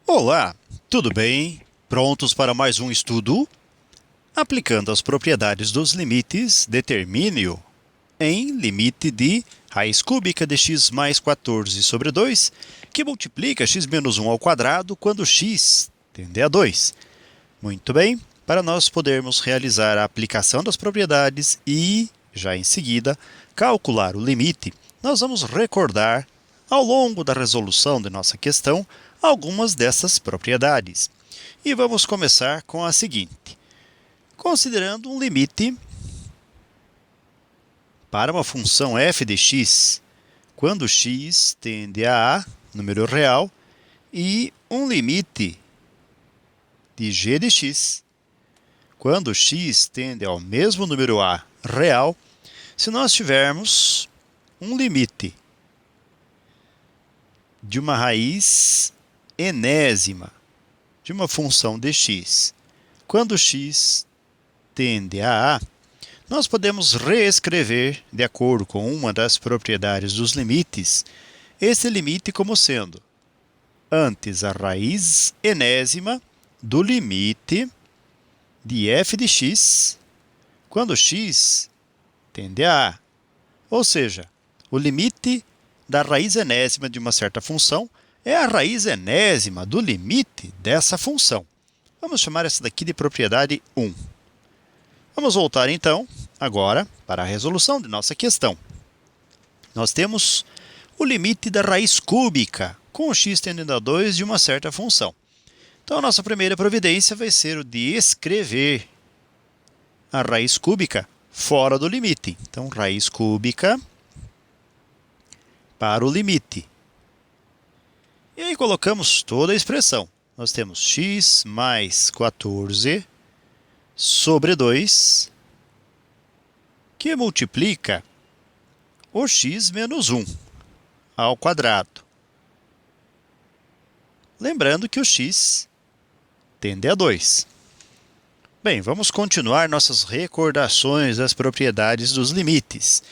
Olá, tudo bem? Prontos para mais um estudo? Aplicando as propriedades dos limites, determine-o em limite de raiz cúbica de x mais 14 sobre 2, que multiplica x menos 1 ao quadrado quando x tende a 2. Muito bem, para nós podermos realizar a aplicação das propriedades e, já em seguida, calcular o limite, nós vamos recordar, ao longo da resolução de nossa questão, algumas dessas propriedades. E vamos começar com a seguinte. Considerando um limite para uma função f de x, quando x tende a número real, e um limite de g de x, quando x tende ao mesmo número a real, se nós tivermos um limite de uma raiz enésima de uma função de x, quando x tende a nós podemos reescrever, de acordo com uma das propriedades dos limites, esse limite como sendo antes a raiz enésima do limite de f de x, quando x tende a. Ou seja, o limite da raiz enésima de uma certa função é a raiz enésima do limite dessa função. Vamos chamar essa daqui de propriedade 1. Vamos voltar, então, agora para a resolução de nossa questão. Nós temos o limite da raiz cúbica, com o x tendendo a 2 de uma certa função. Então, a nossa primeira providência vai ser o de escrever a raiz cúbica fora do limite. Então, raiz cúbica para o limite. E aí colocamos toda a expressão. Nós temos x mais 14 sobre 2, que multiplica o x menos 1 ao quadrado. Lembrando que o x tende a 2. Bem, vamos continuar nossas recordações das propriedades dos limites.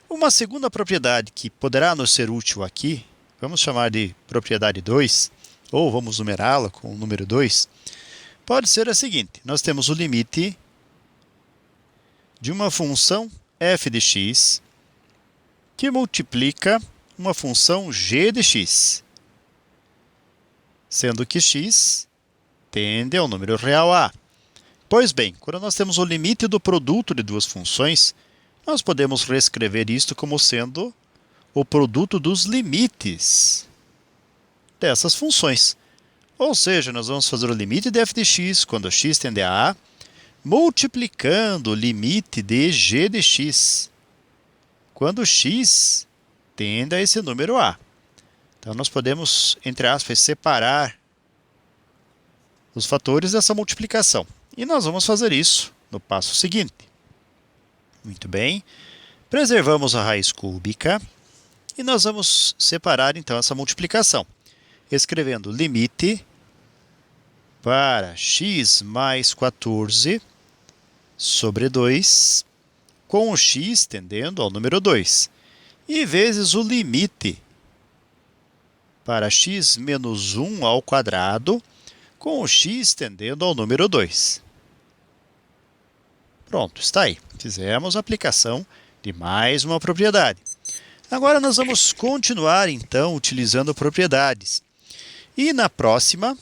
Uma segunda propriedade que poderá nos ser útil aqui, vamos chamar de propriedade 2, ou vamos numerá-la com o número 2, pode ser a seguinte. Nós temos o limite de uma função f de x que multiplica uma função g de x, sendo que x tende ao número real a. Pois bem, quando nós temos o limite do produto de duas funções, nós podemos reescrever isto como sendo o produto dos limites dessas funções. Ou seja, nós vamos fazer o limite de f de x quando x tende a multiplicando o limite de g de x quando x tende a esse número a. Então, nós podemos, entre aspas, separar os fatores dessa multiplicação. E nós vamos fazer isso no passo seguinte. Muito bem. Preservamos a raiz cúbica e nós vamos separar, então, essa multiplicação, escrevendo limite para x mais 14 sobre 2, com o x tendendo ao número 2, e vezes o limite para x menos 1 ao quadrado, com o x tendendo ao número 2. Pronto, está aí. Fizemos a aplicação de mais uma propriedade. Agora nós vamos continuar, então, utilizando propriedades. E na próxima,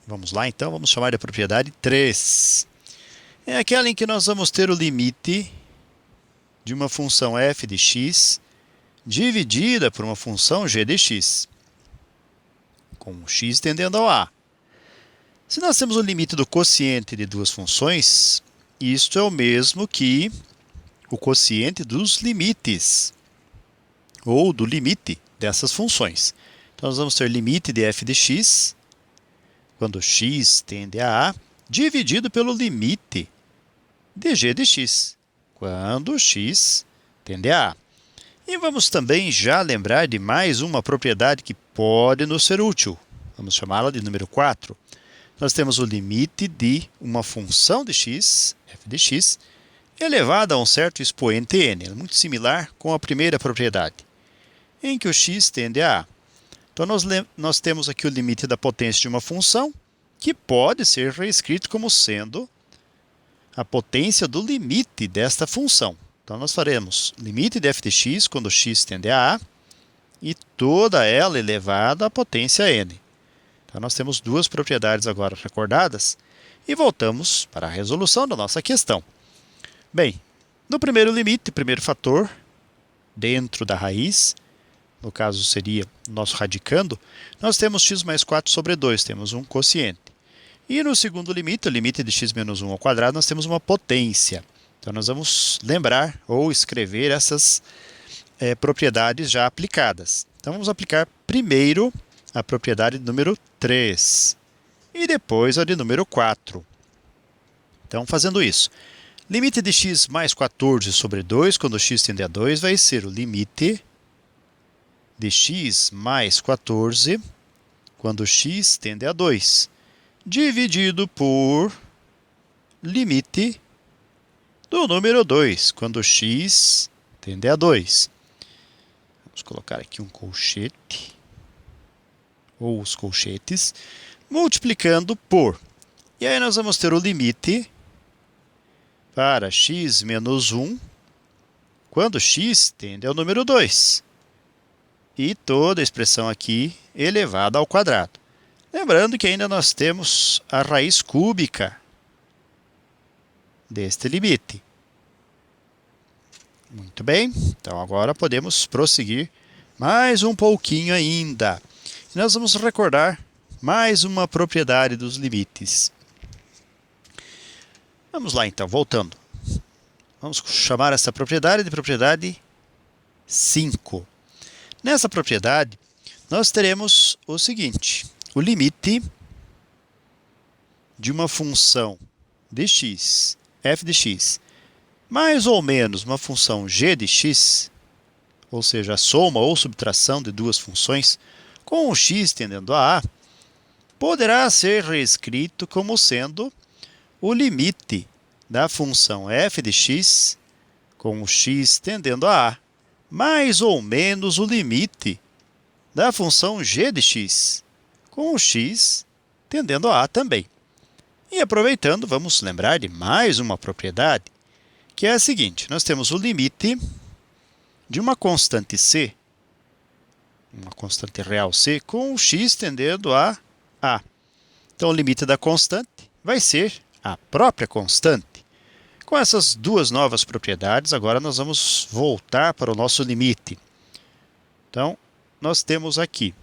vamos lá, então, vamos chamar de propriedade 3. É aquela em que nós vamos ter o limite de uma função f de x dividida por uma função g de x, com o x tendendo ao a. Se nós temos o limite do quociente de duas funções, isto é o mesmo que o quociente dos limites, ou do limite dessas funções. Então, nós vamos ter limite de f de x, quando x tende a dividido pelo limite de g de x, quando x tende a. E vamos também já lembrar de mais uma propriedade que pode nos ser útil. Vamos chamá-la de número 4. Nós temos o limite de uma função de x, f de x, elevada a um certo expoente n. É muito similar com a primeira propriedade, em que o x tende a. Então, nós temos aqui o limite da potência de uma função, que pode ser reescrito como sendo a potência do limite desta função. Então, nós faremos limite de f de x quando x tende a e toda ela elevada à potência n. Então, nós temos duas propriedades agora recordadas e voltamos para a resolução da nossa questão. Bem, no primeiro limite, primeiro fator, dentro da raiz, no caso seria nosso radicando, nós temos x mais 4 sobre 2, temos um quociente. E no segundo limite, o limite de x menos 1 ao quadrado, nós temos uma potência. Então, nós vamos lembrar ou escrever essas propriedades já aplicadas. Então, vamos aplicar primeiro a propriedade número 3 e depois a de número 4. Então, fazendo isso, limite de x mais 14 sobre 2, quando x tende a 2, vai ser o limite de x mais 14, quando x tende a 2, dividido por limite do número 2, quando x tende a 2. Vamos colocar aqui um colchete, ou os colchetes, multiplicando por. E aí nós vamos ter o limite para x menos 1, quando x tende ao número 2. E toda a expressão aqui elevada ao quadrado. Lembrando que ainda nós temos a raiz cúbica deste limite. Muito bem, então agora podemos prosseguir mais um pouquinho ainda. E nós vamos recordar mais uma propriedade dos limites. Vamos lá então, voltando. Vamos chamar essa propriedade de propriedade 5. Nessa propriedade, nós teremos o seguinte: o limite de uma função de x, f de x, mais ou menos uma função g de x, ou seja, a soma ou subtração de duas funções, com o x tendendo a poderá ser reescrito como sendo o limite da função f de x com o x tendendo a mais ou menos o limite da função g de x com o x tendendo a também. E aproveitando, vamos lembrar de mais uma propriedade, que é a seguinte: nós temos o limite de uma constante c, uma constante real c, com o x tendendo a a. Então, o limite da constante vai ser a própria constante. Com essas duas novas propriedades, agora nós vamos voltar para o nosso limite. Então, nós temos aqui,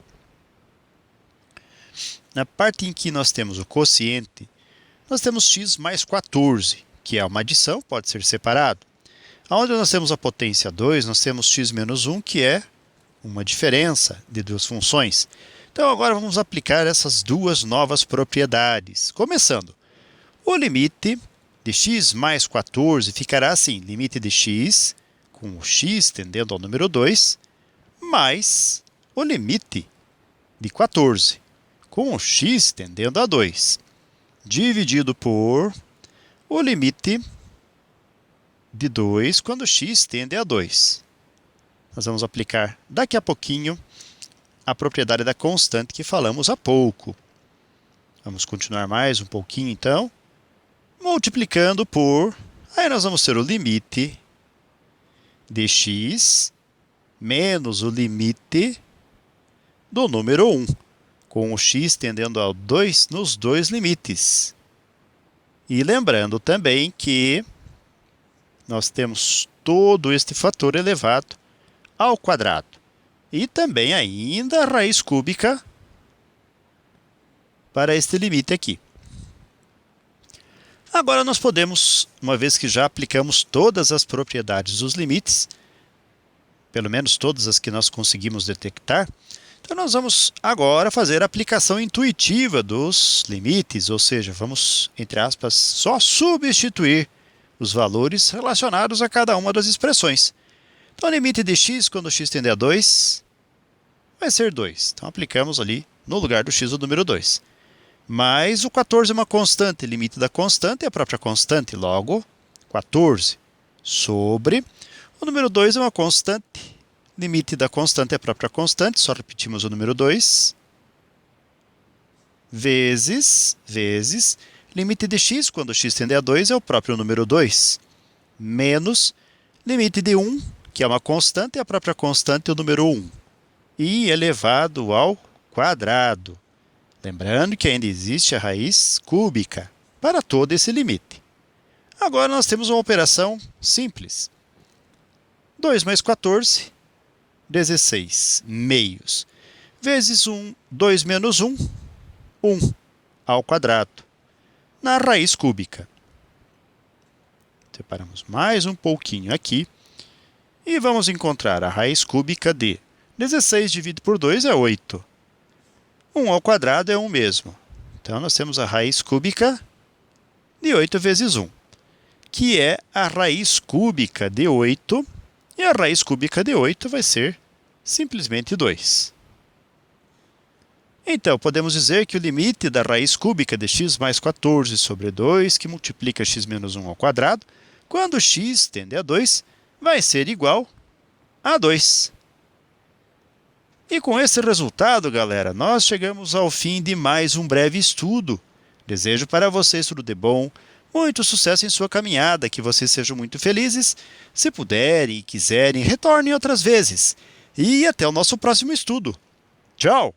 na parte em que nós temos o quociente, nós temos x mais 14, que é uma adição, pode ser separado. Onde nós temos a potência 2, nós temos x menos 1, que é uma diferença de duas funções. Então, agora vamos aplicar essas duas novas propriedades. Começando, o limite de x mais 14 ficará assim: limite de x com o x tendendo ao número 2, mais o limite de 14 com o x tendendo a 2, dividido por o limite de 2 quando x tende a 2. Nós vamos aplicar daqui a pouquinho a propriedade da constante que falamos há pouco. Vamos continuar mais um pouquinho, então, multiplicando por. Aí nós vamos ter o limite de x menos o limite do número 1, com o x tendendo ao 2 nos dois limites. E lembrando também que nós temos todo este fator elevado ao quadrado. E também ainda a raiz cúbica para este limite aqui. Agora nós podemos, uma vez que já aplicamos todas as propriedades dos limites, pelo menos todas as que nós conseguimos detectar, então nós vamos agora fazer a aplicação intuitiva dos limites, ou seja, vamos, entre aspas, só substituir os valores relacionados a cada uma das expressões. Então, o limite de x quando x tende a 2 vai ser 2. Então, aplicamos ali no lugar do x o número 2. Mas o 14 é uma constante, limite da constante é a própria constante, logo 14 sobre o número 2 é uma constante, limite da constante é a própria constante, só repetimos o número 2, vezes, limite de x, quando x tende a 2, é o próprio número 2, menos limite de 1, que é uma constante, é a própria constante, o número 1, e elevado ao quadrado. Lembrando que ainda existe a raiz cúbica para todo esse limite. Agora nós temos uma operação simples. 2 mais 14, 16 meios, vezes 2 menos 1, 1 ao quadrado, na raiz cúbica. Separamos mais um pouquinho aqui e vamos encontrar a raiz cúbica de 16 dividido por 2 é 8. 1 ao quadrado é 1 mesmo. Então, nós temos a raiz cúbica de 8 vezes 1, que é a raiz cúbica de 8, e a raiz cúbica de 8 vai ser simplesmente 2. Então, podemos dizer que o limite da raiz cúbica de x mais 14 sobre 2, que multiplica x menos 1 ao quadrado, quando x tende a 2, vai ser igual a 2. E com esse resultado, galera, nós chegamos ao fim de mais um breve estudo. Desejo para vocês tudo de bom, muito sucesso em sua caminhada, que vocês sejam muito felizes. Se puderem e quiserem, retornem outras vezes. E até o nosso próximo estudo. Tchau!